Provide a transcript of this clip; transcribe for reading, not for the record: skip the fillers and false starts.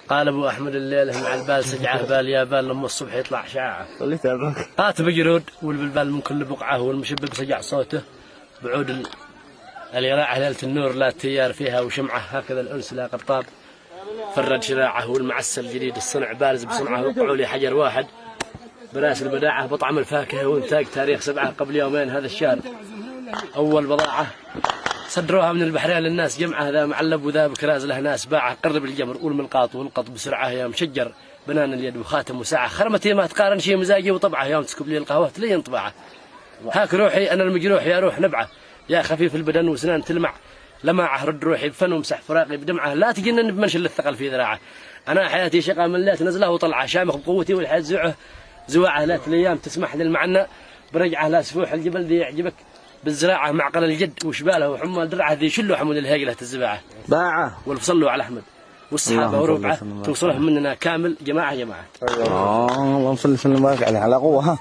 قال ابو احمد الليله مع البال سجعه بال يا بال لما الصبح يطلع شعاعه. اللي تعبك هات بجرود والبلبال من كل بقعه والمشبك سجع صوته بعود اليراعه ليله النور لا تيار فيها وشمعه هكذا الانس لا قطاب فرد شراعه والمعسل جديد الصنع بارز بصنعه وقعوا لي حجر واحد براس البداعه بطعم الفاكهه وانتاج تاريخ 7 قبل يومين هذا الشهر اول بضاعه صدروها من البحرين للناس جمعه ذا معلب وذا بكراز له ناس باعه قرب الجمر والمنقاط والقط بسرعه يا مشجر بنان اليد وخاتم وساعه خرمتي ما تقارن شيء مزاجي وطبعه يوم تسكب لي القهوه تلين طبعه هاك روحي انا المجروح يا روح نبعه يا خفيف البدن وسنان تلمع لمعه رد روحي بفن ومسح فراقي بدمعه لا تجنن بمنشل الثقل في ذراعه انا حياتي شقه من ليت نزله وطلعه شامخ بقوتي والحياه زوعه لا الايام تسمح للمعنى برجعه لا سفوح الجبل ذي يعجبك بالزراعه معقل الجد وشباله وحمال درعه ذي شلوا حمود الهيقله الزباعه باعه والفصلوا على احمد والصحابه وربعه توصلهم مننا كامل جماعه. اللهم صل وسلم وبارك عليه على قوه.